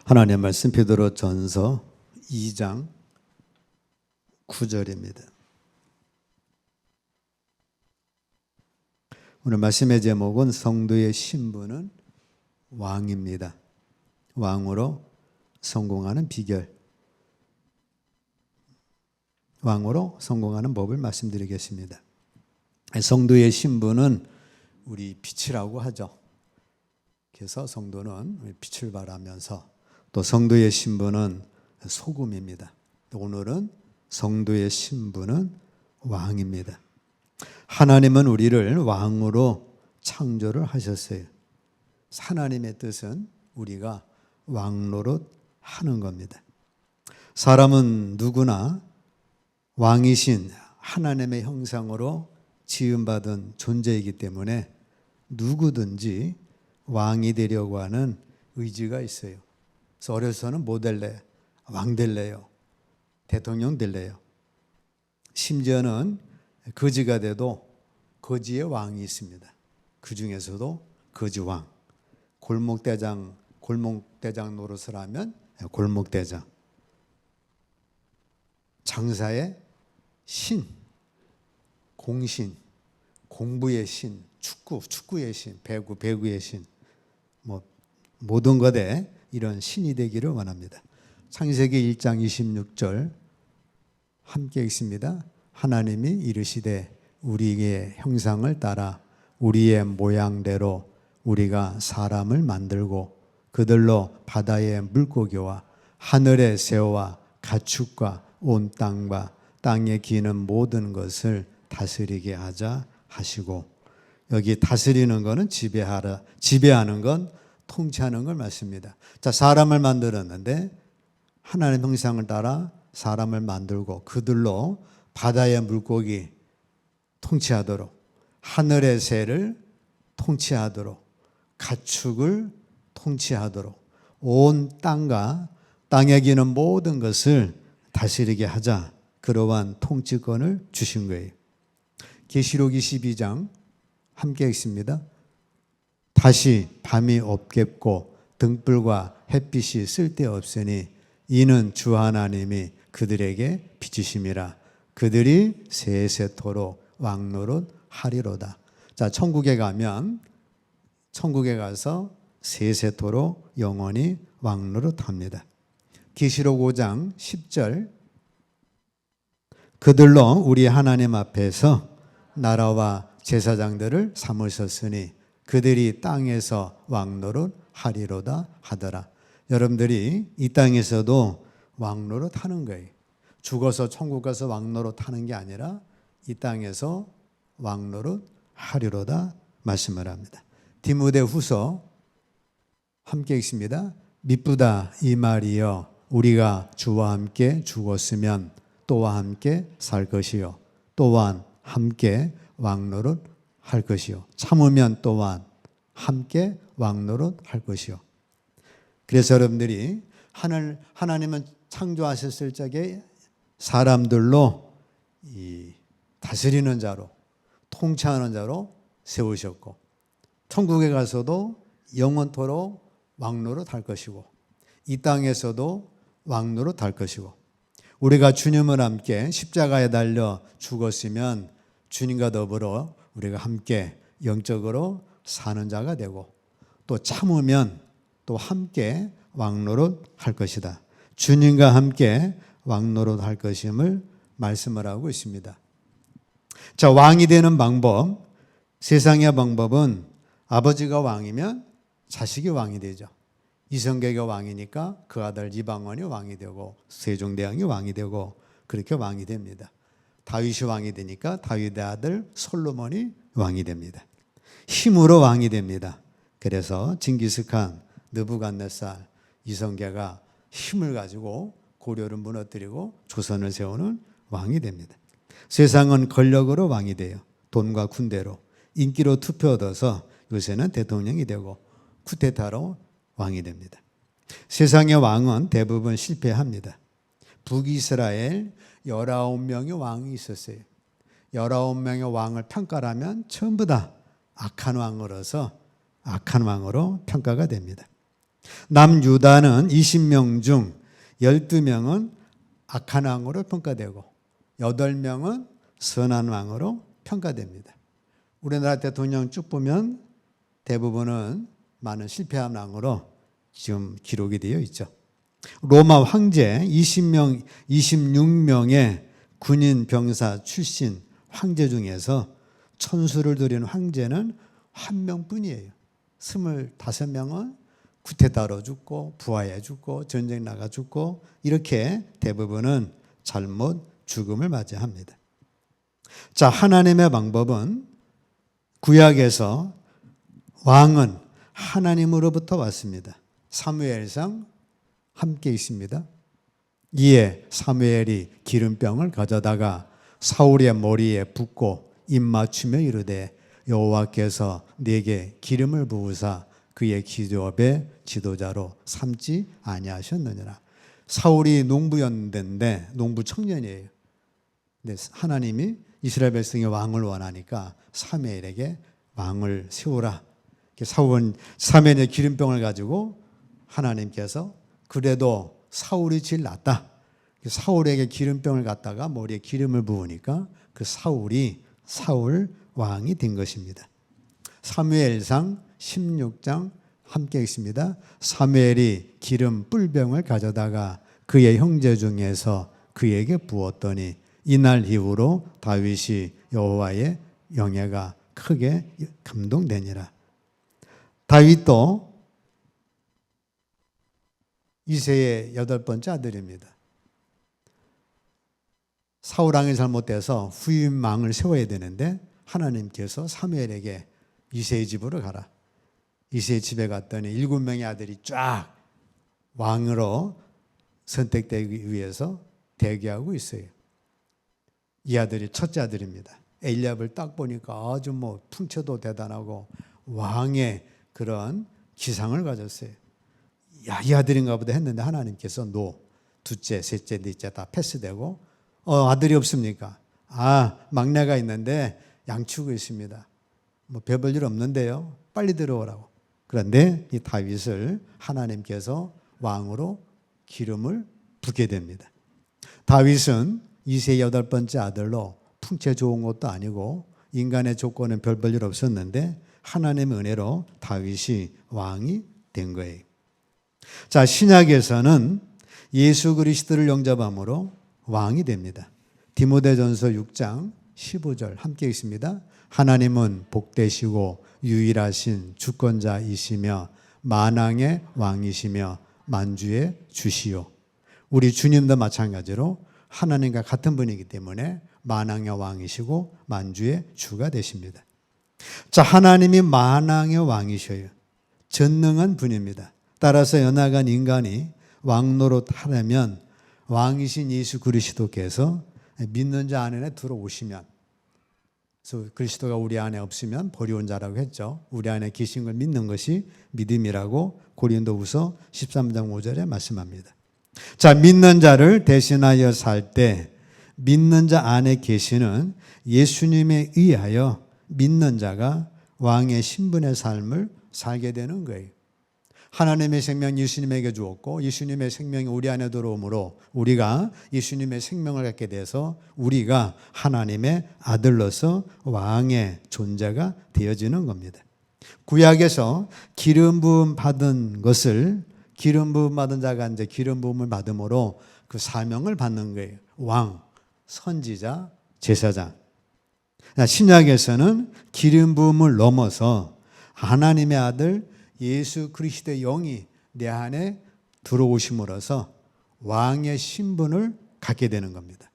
하나님의 말씀 베드로전서 2장 9절입니다. 오늘 말씀의 제목은 성도의 신분은 왕입니다. 왕으로 성공하는 비결, 왕으로 성공하는 법을 말씀드리겠습니다. 성도의 신분은 우리 빛이라고 하죠. 그래서 성도는 빛을 발하면서 또 성도의 신분은 소금입니다. 오늘은 성도의 신분은 왕입니다. 하나님은 우리를 왕으로 창조를 하셨어요. 하나님의 뜻은 우리가 왕노릇 하는 겁니다. 사람은 누구나 왕이신 하나님의 형상으로 지음받은 존재이기 때문에 누구든지 왕이 되려고 하는 의지가 있어요. 그래서 어려서는 뭐 될래? 왕 될래요. 대통령 될래요. 심지어는 거지가 돼도 거지의 왕이 있습니다. 그 중에서도 거지왕. 골목대장 노릇을 하면 골목대장. 장사의 신, 공신, 공부의 신, 축구의 신, 배구의 신, 모든 것에 이런 신이 되기를 원합니다. 창세기 1장 26절 함께 읽습니다. 하나님이 이르시되 우리의 형상을 따라 우리의 모양대로 우리가 사람을 만들고 그들로 바다의 물고기와 하늘의 새와 가축과 온 땅과 땅에 기는 모든 것을 다스리게 하자 하시고, 여기 다스리는 것은 지배하는 건 통치하는 걸 말씀입니다. 자, 사람을 만들었는데 하나님의 형상을 따라 사람을 만들고 그들로 바다의 물고기 통치하도록, 하늘의 새를 통치하도록, 가축을 통치하도록, 온 땅과 땅에 기는 모든 것을 다스리게 하자, 그러한 통치권을 주신 거예요. 계시록 22장 함께 읽습니다. 다시 밤이 없겠고 등불과 햇빛이 쓸데없으니 이는 주 하나님이 그들에게 비치심이라. 그들이 세세토록 왕노릇 하리로다. 자, 천국에 가서 세세토록 영원히 왕노릇 합니다. 계시록 5장 10절 그들로 우리 하나님 앞에서 나라와 제사장들을 삼으셨으니 그들이 땅에서 왕노릇 하리로다 하더라. 여러분들이 이 땅에서도 왕노릇 하는 거예요. 죽어서 천국 가서 왕노릇 하는 게 아니라 이 땅에서 왕노릇 하리로다 말씀을 합니다. 디모데후서 함께 읽습니다. 미쁘다 이 말이여 우리가 주와 함께 죽었으면 또와 함께 살 것이요 또한 함께 왕노릇 할 것이요 참으면 또한 함께 왕노릇 할 것이요. 그래서 여러분들이 하나님은 창조하셨을 적에 사람들로 다스리는 자로, 통치하는 자로 세우셨고, 천국에 가서도 영원토록 왕노릇 할 것이고, 이 땅에서도 왕노릇 할 것이고, 우리가 주님을 함께 십자가에 달려 죽었으면 주님과 더불어 우리가 함께 영적으로 사는 자가 되고, 또 참으면 또 함께 왕노릇 할 것이다. 주님과 함께 왕노릇 할 것임을 말씀을 하고 있습니다. 자, 왕이 되는 방법, 세상의 방법은 아버지가 왕이면 자식이 왕이 되죠. 이성계가 왕이니까 그 아들 이방원이 왕이 되고 세종대왕이 왕이 되고 그렇게 왕이 됩니다. 다윗이 왕이 되니까 다윗의 아들 솔로몬이 왕이 됩니다. 힘으로 왕이 됩니다. 그래서 징기스칸, 느부갓네살, 이성계가 힘을 가지고 고려를 무너뜨리고 조선을 세우는 왕이 됩니다. 세상은 권력으로 왕이 돼요. 돈과 군대로, 인기로 투표 얻어서 요새는 대통령이 되고 쿠데타로 왕이 됩니다. 세상의 왕은 대부분 실패합니다. 북이스라엘 19명의 왕이 있었어요. 19명의 왕을 평가하면 전부 다 악한 왕으로서 악한 왕으로 평가가 됩니다. 남유다는 20명 중 12명은 악한 왕으로 평가되고 8명은 선한 왕으로 평가됩니다. 우리나라 대통령 쭉 보면 대부분은 많은 실패한 왕으로 지금 기록이 되어 있죠. 로마 황제 26명의 군인 병사 출신 황제 중에서 천수를 드린 황제는 한 명뿐이에요. 25명은 쿠데타로 죽고 부하에 죽고 전쟁 나가 죽고 이렇게 대부분은 잘못 죽음을 맞이합니다. 자, 하나님의 방법은 구약에서 왕은 하나님으로부터 왔습니다. 사무엘상 함께 있습니다. 이에 사무엘이 기름병을 가져다가 사울의 머리에 붓고 입맞추며 이르되 여호와께서 내게 기름을 부으사 그의 기업의 지도자로 삼지 아니하셨느니라. 사울이 농부였는데 농부 청년이에요. 근데 하나님이 이스라엘 백성의 왕을 원하니까 사무엘에게 왕을 세우라. 사무엘의 기름병을 가지고 하나님께서 그래도 사울이 제일 낫다. 사울에게 기름병을 갖다가 머리에 기름을 부으니까 그 사울이 사울 왕이 된 것입니다. 사무엘상 16장 함께 있습니다. 사무엘이 기름 뿔병을 가져다가 그의 형제 중에서 그에게 부었더니 이날 이후로 다윗이 여호와의 영예가 크게 감동되니라. 다윗도 이새의 8번째 아들입니다. 사울 왕이 잘못돼서 후임 왕을 세워야 되는데 하나님께서 사무엘에게 이새의 집으로 가라. 이새의 집에 갔더니 7명의 아들이 쫙 왕으로 선택되기 위해서 대기하고 있어요. 이 아들이 첫째 아들입니다. 엘리압을 딱 보니까 아주 풍채도 대단하고 왕의 그런 기상을 가졌어요. 야, 이 아들인가 보다 했는데 하나님께서 둘째, 셋째, 넷째 다 패스되고 아들이 없습니까? 막내가 있는데 양치고 있습니다. 별 볼 일 없는데요. 빨리 들어오라고. 그런데 이 다윗을 하나님께서 왕으로 기름을 붓게 됩니다. 다윗은 이새의 8번째 아들로 풍채 좋은 것도 아니고 인간의 조건은 별 볼 일 없었는데 하나님의 은혜로 다윗이 왕이 된 거예요. 자, 신약에서는 예수 그리스도를 영접함으로 왕이 됩니다. 디모데전서 6장 15절 함께 있습니다. 하나님은 복되시고 유일하신 주권자이시며 만왕의 왕이시며 만주의 주시요. 우리 주님도 마찬가지로 하나님과 같은 분이기 때문에 만왕의 왕이시고 만주의 주가 되십니다. 자, 하나님이 만왕의 왕이셔요. 전능한 분입니다. 따라서 연약한 인간이 왕노릇 하려면 왕이신 예수 그리스도께서 믿는 자 안에 들어오시면, 그래서 그리스도가 우리 안에 없으면 버리온 자라고 했죠. 우리 안에 계신 걸 믿는 것이 믿음이라고 고린도후서 13장 5절에 말씀합니다. 자, 믿는 자를 대신하여 살 때 믿는 자 안에 계시는 예수님에 의하여 믿는 자가 왕의 신분의 삶을 살게 되는 거예요. 하나님의 생명 예수님에게 주었고 예수님의 생명이 우리 안에 들어오므로 우리가 예수님의 생명을 갖게 돼서 우리가 하나님의 아들로서 왕의 존재가 되어지는 겁니다. 구약에서 기름 부음 받은 것을 기름 부음 받은 자가 이제 기름 부음을 받음으로 그 사명을 받는 거예요. 왕, 선지자, 제사장. 신약에서는 기름 부음을 넘어서 하나님의 아들 예수 그리스도의 영이 내 안에 들어오심으로써 왕의 신분을 갖게 되는 겁니다.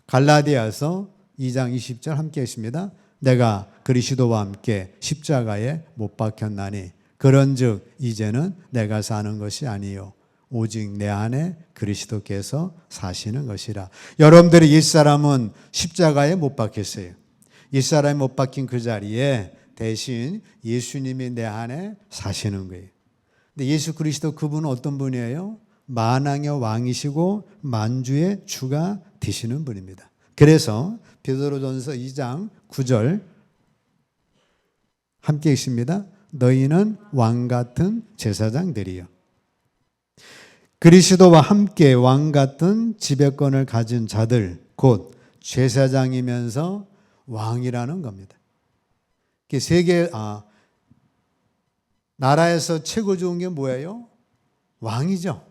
갈라디아서 2장 20절 함께 했습니다. 내가 그리스도와 함께 십자가에 못 박혔나니 그런즉 이제는 내가 사는 것이 아니요 오직 내 안에 그리스도께서 사시는 것이라. 여러분들의 옛사람은 십자가에 못 박혔어요. 옛사람이 못 박힌 그 자리에 대신 예수님이 내 안에 사시는 거예요. 근데 예수 그리스도 그분은 어떤 분이에요? 만왕의 왕이시고 만주의 주가 되시는 분입니다. 그래서 베드로전서 2장 9절 함께 있습니다. 너희는 왕 같은 제사장들이요. 그리스도와 함께 왕 같은 지배권을 가진 자들, 곧 제사장이면서 왕이라는 겁니다. 나라에서 최고 좋은 게 뭐예요? 왕이죠.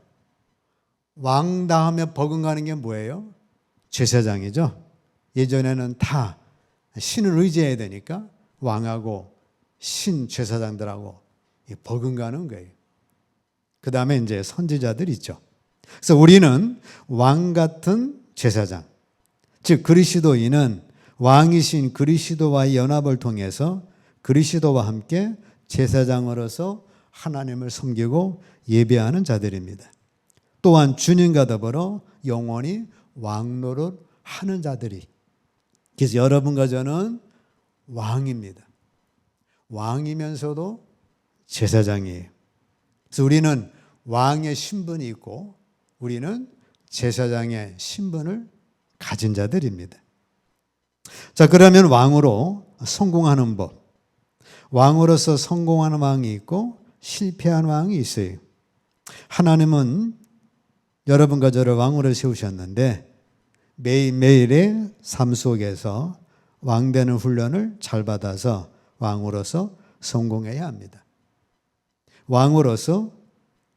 왕 다음에 버금가는 게 뭐예요? 제사장이죠. 예전에는 다 신을 의지해야 되니까 왕하고 신 제사장들하고 버금가는 거예요. 그 다음에 이제 선지자들 있죠. 그래서 우리는 왕 같은 제사장, 즉 그리스도인은 왕이신 그리스도와의 연합을 통해서 그리스도와 함께 제사장으로서 하나님을 섬기고 예배하는 자들입니다. 또한 주님과 더불어 영원히 왕노릇 하는 자들이. 그래서 여러분과 저는 왕입니다. 왕이면서도 제사장이에요. 그래서 우리는 왕의 신분이 있고 우리는 제사장의 신분을 가진 자들입니다. 자, 그러면 왕으로 성공하는 법. 왕으로서 성공하는 왕이 있고 실패한 왕이 있어요. 하나님은 여러분과 저를 왕으로 세우셨는데 매일매일의 삶 속에서 왕되는 훈련을 잘 받아서 왕으로서 성공해야 합니다. 왕으로서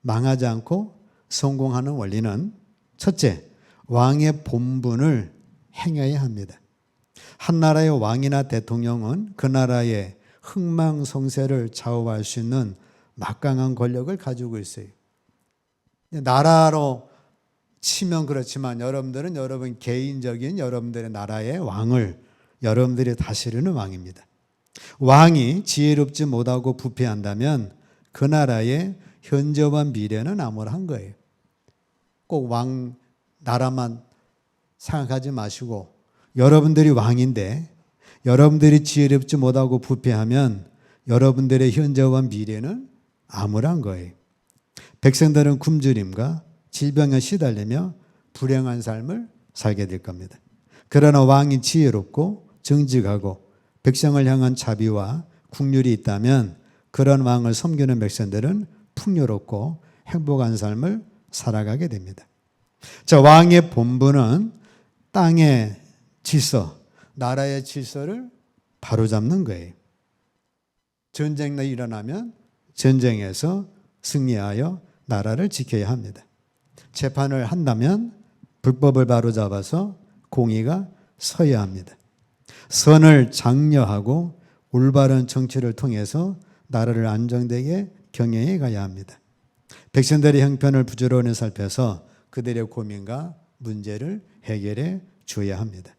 망하지 않고 성공하는 원리는 첫째, 왕의 본분을 행해야 합니다. 한 나라의 왕이나 대통령은 그 나라의 흥망성쇠를 좌우할 수 있는 막강한 권력을 가지고 있어요. 나라로 치면 그렇지만 여러분들은 여러분 개인적인 여러분들의 나라의 왕을 여러분들이 다스리는 왕입니다. 왕이 지혜롭지 못하고 부패한다면 그 나라의 현재와 미래는 암울한 거예요. 꼭 왕 나라만 생각하지 마시고 여러분들이 왕인데 여러분들이 지혜롭지 못하고 부패하면 여러분들의 현재와 미래는 암울한 거예요. 백성들은 굶주림과 질병에 시달리며 불행한 삶을 살게 될 겁니다. 그러나 왕이 지혜롭고 정직하고 백성을 향한 자비와 국률이 있다면 그런 왕을 섬기는 백성들은 풍요롭고 행복한 삶을 살아가게 됩니다. 자, 왕의 본분은 땅의 질서, 나라의 질서를 바로잡는 거예요. 전쟁이 일어나면 전쟁에서 승리하여 나라를 지켜야 합니다. 재판을 한다면 불법을 바로잡아서 공의가 서야 합니다. 선을 장려하고 올바른 정치를 통해서 나라를 안정되게 경영해 가야 합니다. 백성들의 형편을 부지런히 살펴서 그들의 고민과 문제를 해결해 줘야 합니다.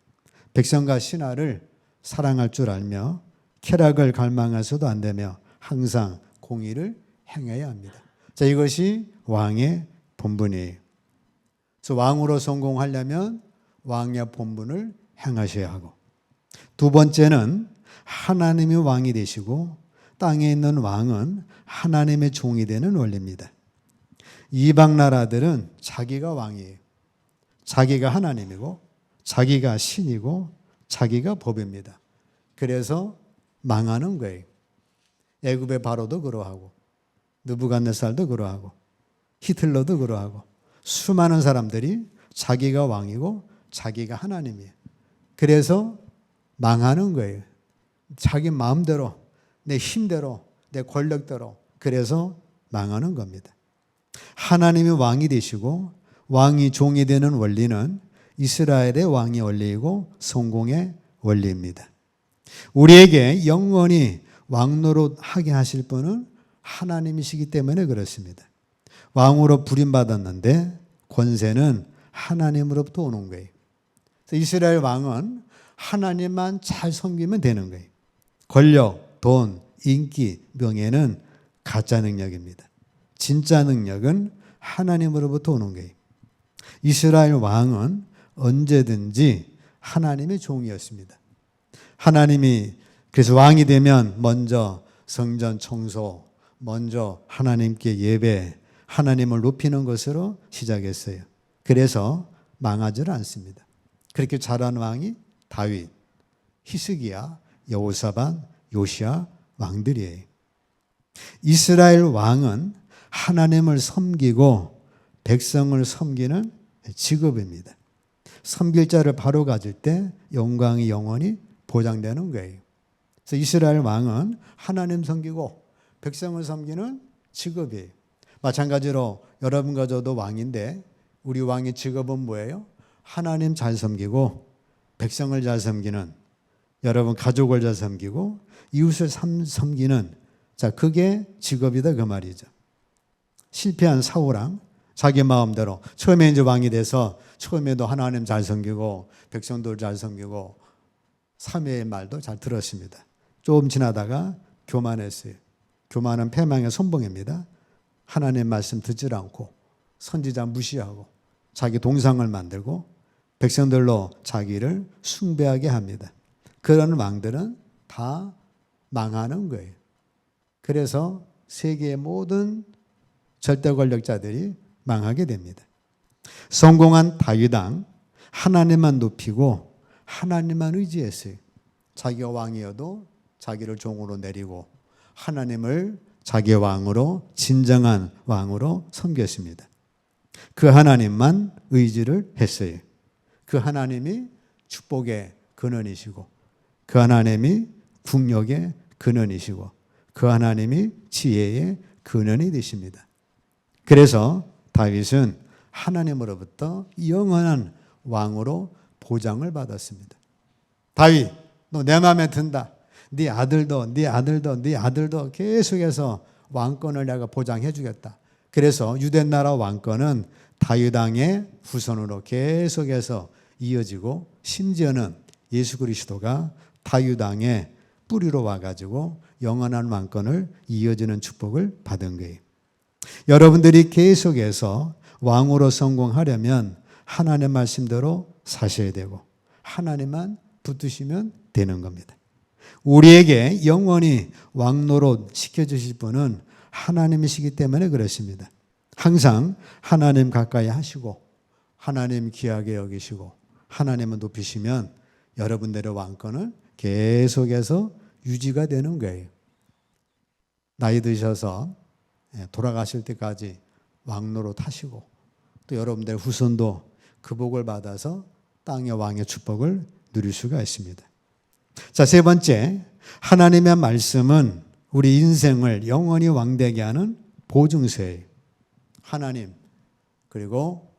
백성과 신하를 사랑할 줄 알며 쾌락을 갈망해서도 안 되며 항상 공의를 행해야 합니다. 자, 이것이 왕의 본분이에요. 그래서 왕으로 성공하려면 왕의 본분을 행하셔야 하고, 두 번째는 하나님이 왕이 되시고 땅에 있는 왕은 하나님의 종이 되는 원리입니다. 이방 나라들은 자기가 왕이에요. 자기가 하나님이고 자기가 신이고 자기가 법입니다. 그래서 망하는 거예요. 애굽의 바로도 그러하고 느부갓네살도 그러하고 히틀러도 그러하고 수많은 사람들이 자기가 왕이고 자기가 하나님이에요. 그래서 망하는 거예요. 자기 마음대로, 내 힘대로, 내 권력대로. 그래서 망하는 겁니다. 하나님이 왕이 되시고 왕이 종이 되는 원리는 이스라엘의 왕의 원리이고 성공의 원리입니다. 우리에게 영원히 왕노릇하게 하실 분은 하나님이시기 때문에 그렇습니다. 왕으로 부림받았는데 권세는 하나님으로부터 오는 거예요. 이스라엘 왕은 하나님만 잘 섬기면 되는 거예요. 권력, 돈, 인기, 명예는 가짜 능력입니다. 진짜 능력은 하나님으로부터 오는 거예요. 이스라엘 왕은 언제든지 하나님의 종이었습니다. 하나님이 그래서 왕이 되면 먼저 성전 청소, 먼저 하나님께 예배, 하나님을 높이는 것으로 시작했어요. 그래서 망하지를 않습니다. 그렇게 잘한 왕이 다윗, 히스기야, 여호사밧, 요시야 왕들이에요. 이스라엘 왕은 하나님을 섬기고 백성을 섬기는 직업입니다. 섬길 자를 바로 가질 때 영광이 영원히 보장되는 거예요. 그래서 이스라엘 왕은 하나님 섬기고 백성을 섬기는 직업이에요. 마찬가지로 여러분과 저도 왕인데 우리 왕의 직업은 뭐예요? 하나님 잘 섬기고 백성을 잘 섬기는, 여러분 가족을 잘 섬기고 이웃을 섬기는, 자, 그게 직업이다 그 말이죠. 실패한 사울왕 자기 마음대로 처음에 이제 왕이 돼서 처음에도 하나님 잘 섬기고 백성들 잘 섬기고 사매의 말도 잘 들었습니다. 조금 지나다가 교만했어요. 교만은 패망의 선봉입니다. 하나님 말씀 듣질 않고 선지자 무시하고 자기 동상을 만들고 백성들로 자기를 숭배하게 합니다. 그런 왕들은 다 망하는 거예요. 그래서 세계의 모든 절대 권력자들이 망하게 됩니다. 성공한 다윗 왕, 하나님만 높이고 하나님만 의지했어요. 자기가 왕이어도 자기를 종으로 내리고 하나님을 자기 왕으로, 진정한 왕으로 섬겼습니다. 그 하나님만 의지를 했어요. 그 하나님이 축복의 근원이시고 그 하나님이 국력의 근원이시고 그 하나님이 지혜의 근원이 되십니다. 그래서 다윗은 하나님으로부터 영원한 왕으로 보장을 받았습니다. 다윗, 너 내 마음에 든다. 네 아들도 계속해서 왕권을 내가 보장해 주겠다. 그래서 유대 나라 왕권은 다윗 왕의 후손으로 계속해서 이어지고 심지어는 예수 그리스도가 다윗 왕의 뿌리로 와가지고 영원한 왕권을 이어지는 축복을 받은 거예요. 여러분들이 계속해서 왕으로 성공하려면 하나님의 말씀대로 사셔야 되고 하나님만 붙드시면 되는 겁니다. 우리에게 영원히 왕노릇 시켜주실 분은 하나님이시기 때문에 그렇습니다. 항상 하나님 가까이 하시고 하나님 귀하게 여기시고 하나님을 높이시면 여러분들의 왕권은 계속해서 유지가 되는 거예요. 나이 드셔서 돌아가실 때까지 왕노릇 하시고 또 여러분들 후손도 그 복을 받아서 땅의 왕의 축복을 누릴 수가 있습니다. 자, 세 번째, 하나님의 말씀은 우리 인생을 영원히 왕되게 하는 보증서예요. 하나님, 그리고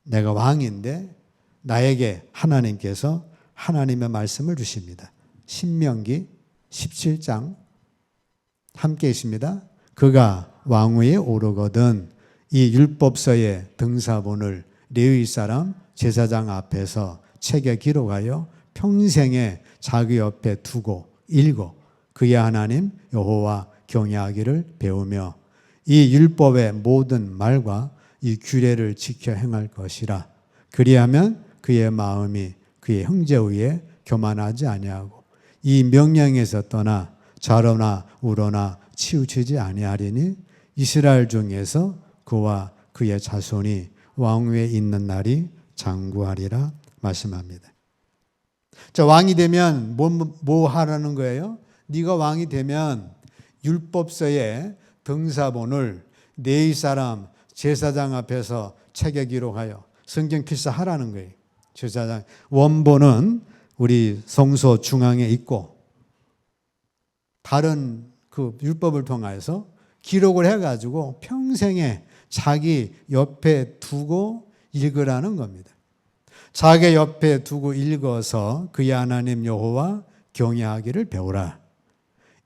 내가 왕인데 나에게 하나님께서 하나님의 말씀을 주십니다. 신명기 17장 함께 있습니다. 그가 왕위에 오르거든 이 율법서의 등사본을 레위 사람 제사장 앞에서 책에 기록하여 평생에 자기 옆에 두고 읽어 그의 하나님 여호와 경외하기를 배우며 이 율법의 모든 말과 이 규례를 지켜 행할 것이라. 그리하면 그의 마음이 그의 형제 위에 교만하지 아니하고 이 명령에서 떠나 좌로나 우로나 치우치지 아니하리니 이스라엘 중에서 그와 그의 자손이 왕위에 있는 날이 장구하리라 말씀합니다. 자, 왕이 되면 뭐 하라는 거예요? 네가 왕이 되면 율법서의 등사본을 레위 사람 제사장 앞에서 책에 기록하여 성경 필사하라는 거예요. 제사장 원본은 우리 성소 중앙에 있고 다른 그 율법을 통해서 기록을 해가지고 평생에 자기 옆에 두고 읽으라는 겁니다. 자기 옆에 두고 읽어서 그의 하나님 여호와 경외하기를 배우라.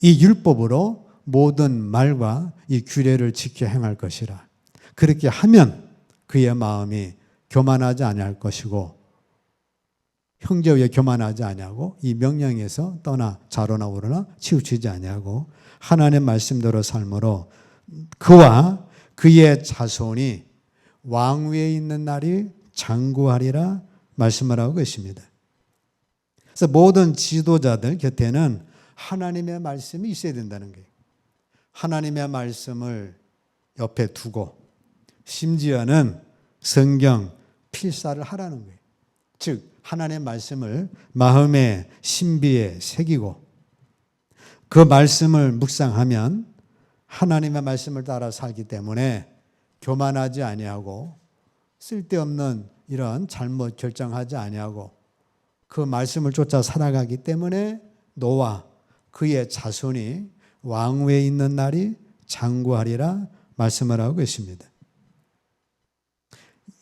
이 율법으로 모든 말과 이 규례를 지켜 행할 것이라. 그렇게 하면 그의 마음이 교만하지 아니할 것이고 형제 위에 교만하지 아니하고 이 명령에서 떠나 좌로나 우로나 치우치지 아니하고 하나님의 말씀대로 삶으로 그와 그의 자손이 왕위에 있는 날이 장구하리라 말씀을 하고 계십니다. 그래서 모든 지도자들 곁에는 하나님의 말씀이 있어야 된다는 거예요. 하나님의 말씀을 옆에 두고 심지어는 성경 필사를 하라는 거예요. 즉 하나님의 말씀을 마음의 신비에 새기고 그 말씀을 묵상하면 하나님의 말씀을 따라 살기 때문에 교만하지 아니하고 쓸데없는 이런 잘못 결정하지 아니하고 그 말씀을 쫓아 살아가기 때문에 노아 그의 자손이 왕위에 있는 날이 장구하리라 말씀을 하고 있습니다.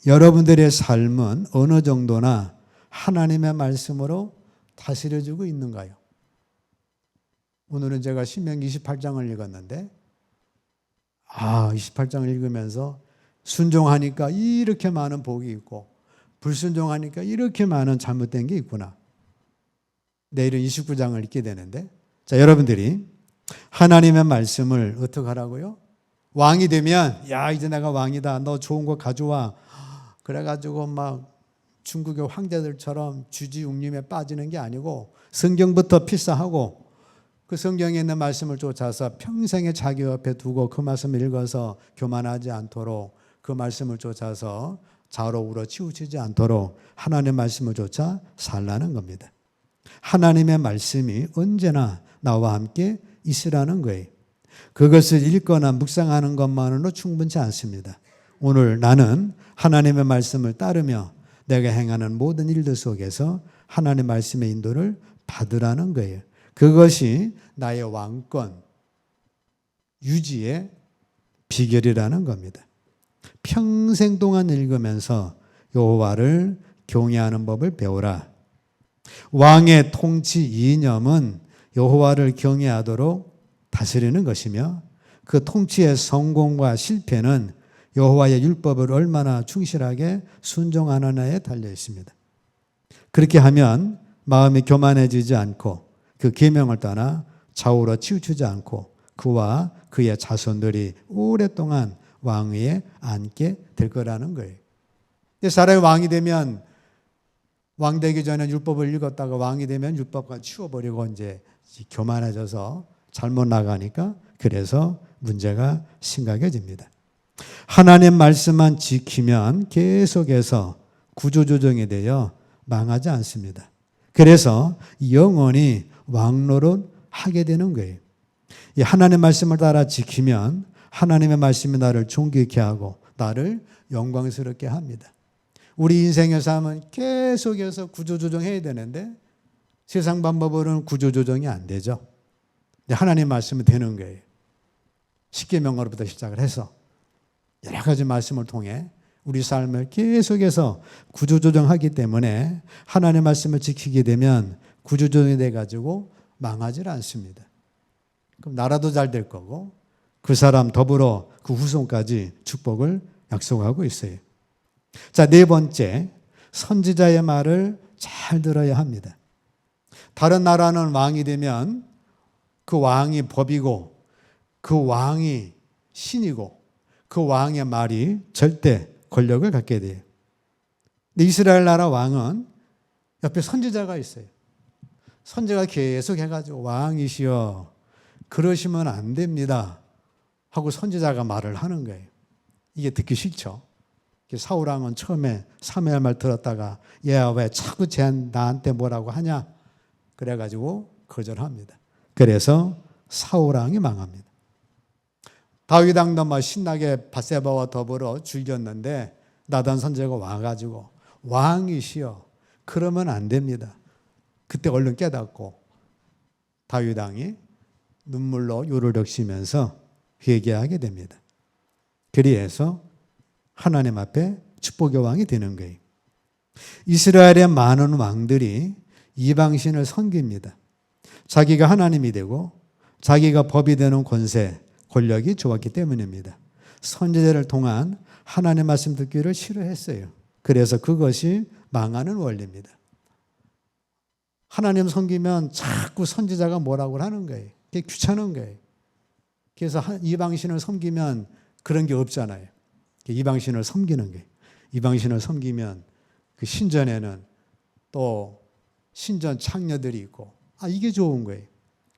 여러분들의 삶은 어느 정도나 하나님의 말씀으로 다스려지고 있는가요? 오늘은 제가 신명기 28장을 읽었는데 28장을 읽으면서 순종하니까 이렇게 많은 복이 있고 불순종하니까 이렇게 많은 잘못된 게 있구나. 내일은 29장을 읽게 되는데 자, 여러분들이 하나님의 말씀을 어떻게 하라고요? 왕이 되면 야 이제 내가 왕이다. 너 좋은 거 가져와. 그래가지고 막 중국의 황제들처럼 주지웅림에 빠지는 게 아니고 성경부터 필사하고 그 성경에 있는 말씀을 쫓아서 평생에 자기 옆에 두고 그 말씀을 읽어서 교만하지 않도록 그 말씀을 쫓아서 좌로 우로 치우치지 않도록 하나님의 말씀을 쫓아 살라는 겁니다. 하나님의 말씀이 언제나 나와 함께 있으라는 거예요. 그것을 읽거나 묵상하는 것만으로 충분치 않습니다. 오늘 나는 하나님의 말씀을 따르며 내가 행하는 모든 일들 속에서 하나님의 말씀의 인도를 받으라는 거예요. 그것이 나의 왕권 유지의 비결이라는 겁니다. 평생 동안 읽으면서 여호와를 경외하는 법을 배우라. 왕의 통치 이념은 여호와를 경외하도록 다스리는 것이며 그 통치의 성공과 실패는 여호와의 율법을 얼마나 충실하게 순종하느냐에 달려 있습니다. 그렇게 하면 마음이 교만해지지 않고 그 계명을 떠나 좌우로 치우치지 않고 그와 그의 자손들이 오랫동안 왕위에 앉게 될 거라는 거예요. 사람이 왕이 되면 왕 되기 전에 율법을 읽었다가 왕이 되면 율법과 치워버리고 이제 교만해져서 잘못 나가니까 그래서 문제가 심각해집니다. 하나님 말씀만 지키면 계속해서 구조조정이 되어 망하지 않습니다. 그래서 영원히 왕노릇 하게 되는 거예요. 이 하나님 말씀을 따라 지키면 하나님의 말씀이 나를 존귀케 하고 나를 영광스럽게 합니다. 우리 인생의 삶은 계속해서 구조조정해야 되는데 세상 방법으로는 구조조정이 안 되죠. 하나님 말씀은 되는 거예요. 십계명으로부터 시작을 해서 여러 가지 말씀을 통해 우리 삶을 계속해서 구조조정하기 때문에 하나님의 말씀을 지키게 되면 구조조정이 돼가지고 망하지 않습니다. 그럼 나라도 잘 될 거고 그 사람 더불어 그 후손까지 축복을 약속하고 있어요. 자, 네 번째, 선지자의 말을 잘 들어야 합니다. 다른 나라는 왕이 되면 그 왕이 법이고 그 왕이 신이고 그 왕의 말이 절대 권력을 갖게 돼요. 근데 이스라엘 나라 왕은 옆에 선지자가 있어요. 선지자가 계속 해가지고 왕이시여 그러시면 안 됩니다 하고 선지자가 말을 하는 거예요. 이게 듣기 싫죠. 사울왕은 처음에 사무엘 말 들었다가 얘야 왜 자꾸 나한테 뭐라고 하냐 그래가지고 거절합니다. 그래서 사울왕이 망합니다. 다윗 왕도 막 신나게 밧세바와 더불어 즐겼는데 나단 선지자가 와가지고 왕이시여 그러면 안 됩니다. 그때 얼른 깨닫고 다윗 왕이 눈물로 요를 적시면서 회개하게 됩니다. 그리해서 하나님 앞에 축복의 왕이 되는 거예요. 이스라엘의 많은 왕들이 이방신을 섬깁니다. 자기가 하나님이 되고 자기가 법이 되는 권세, 권력이 좋았기 때문입니다. 선지자를 통한 하나님의 말씀 듣기를 싫어했어요. 그래서 그것이 망하는 원리입니다. 하나님 섬기면 자꾸 선지자가 뭐라고 하는 거예요. 그게 귀찮은 거예요. 그래서 이방신을 섬기면 그런 게 없잖아요. 이방신을 섬기는 게 이방신을 섬기면 그 신전에는 또 신전 창녀들이 있고 이게 좋은 거예요.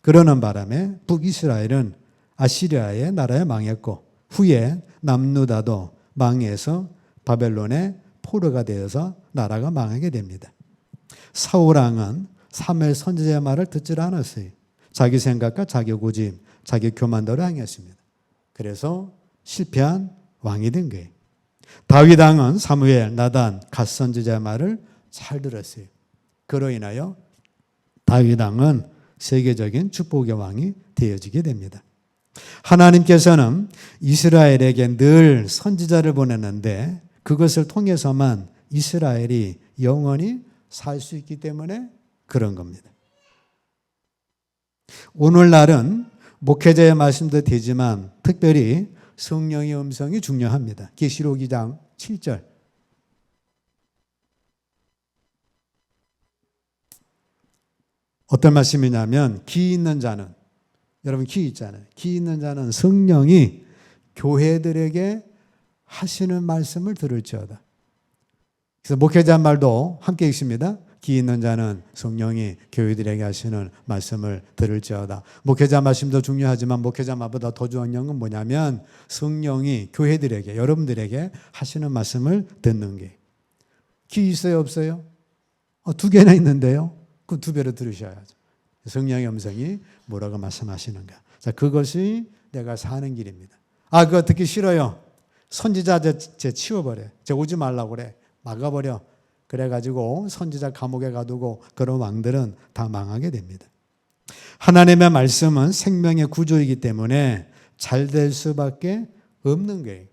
그러는 바람에 북이스라엘은 아시리아의 나라에 망했고 후에 남루다도 망해서 바벨론의 포로가 되어서 나라가 망하게 됩니다. 사울왕은 사무엘 선지자의 말을 듣지 않았어요. 자기 생각과 자기 고집, 자기 교만대로 행했습니다. 그래서 실패한 왕이 된 거예요. 다윗 왕은 사무엘, 나단, 갓 선지자의 말을 잘 들었어요. 그로 인하여 다윗 왕은 세계적인 축복의 왕이 되어지게 됩니다. 하나님께서는 이스라엘에게 늘 선지자를 보냈는데 그것을 통해서만 이스라엘이 영원히 살 수 있기 때문에 그런 겁니다. 오늘날은 목회자의 말씀도 되지만 특별히 성령의 음성이 중요합니다. 계시록 2장 7절. 어떤 말씀이냐면 귀 있는 자는, 여러분 귀 있잖아요. 귀 있는 자는 성령이 교회들에게 하시는 말씀을 들을지어다. 그래서 목회자 말도 함께 있습니다. 귀 있는 자는 성령이 교회들에게 하시는 말씀을 들을지어다. 목회자 말씀도 중요하지만 목회자 말보다 더 중요한 건 뭐냐면 성령이 교회들에게, 여러분들에게 하시는 말씀을 듣는 게. 귀 있어요, 없어요? 2개나 있는데요. 그 2배로 들으셔야죠. 성령의 음성이 뭐라고 말씀하시는가. 자, 그것이 내가 사는 길입니다. 그거 듣기 싫어요. 선지자 제 치워버려. 제 오지 말라고 그래. 막아버려. 그래가지고 선지자 감옥에 가두고 그런 왕들은 다 망하게 됩니다. 하나님의 말씀은 생명의 구조이기 때문에 잘 될 수밖에 없는 거예요.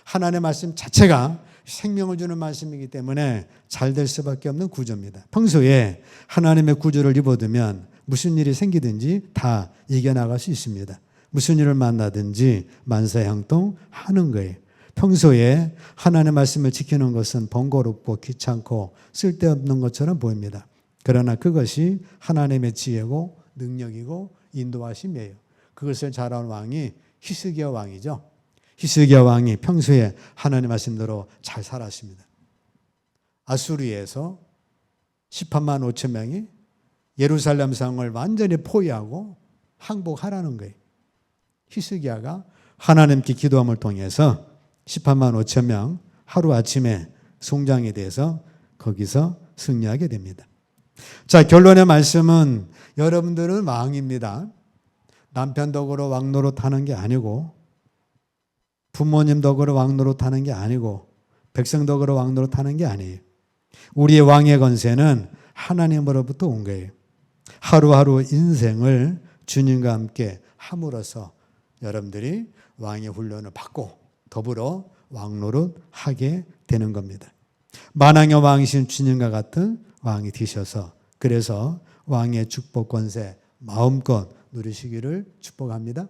하나님의 말씀 자체가 생명을 주는 말씀이기 때문에 잘 될 수밖에 없는 구조입니다. 평소에 하나님의 구조를 입어두면 무슨 일이 생기든지 다 이겨나갈 수 있습니다. 무슨 일을 만나든지 만사형통하는 거예요. 평소에 하나님의 말씀을 지키는 것은 번거롭고 귀찮고 쓸데없는 것처럼 보입니다. 그러나 그것이 하나님의 지혜고 능력이고 인도하심이에요. 그것을 잘한 왕이 히스기야 왕이죠. 히스기야 왕이 평소에 하나님의 말씀대로 잘 살았습니다. 아수리에서 18만 5천 명이 예루살렘 성을 완전히 포위하고 항복하라는 거예요. 히스기야가 하나님께 기도함을 통해서 18만 5천 명 하루아침에 송장이 돼서 거기서 승리하게 됩니다. 자, 결론의 말씀은 여러분들은 왕입니다. 남편 덕으로 왕 노릇하는 게 아니고 부모님 덕으로 왕 노릇하는 게 아니고 백성 덕으로 왕 노릇하는 게 아니에요. 우리의 왕의 권세는 하나님으로부터 온 거예요. 하루하루 인생을 주님과 함께 함으로써 여러분들이 왕의 훈련을 받고 더불어 왕 노릇 하게 되는 겁니다. 만왕의 왕이신 주님과 같은 왕이 되셔서 그래서 왕의 축복 권세 마음껏 누리시기를 축복합니다.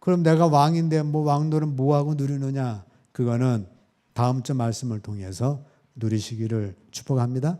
그럼 내가 왕인데 뭐 왕 노릇 뭐하고 누리느냐? 그거는 다음 주 말씀을 통해서 누리시기를 축복합니다.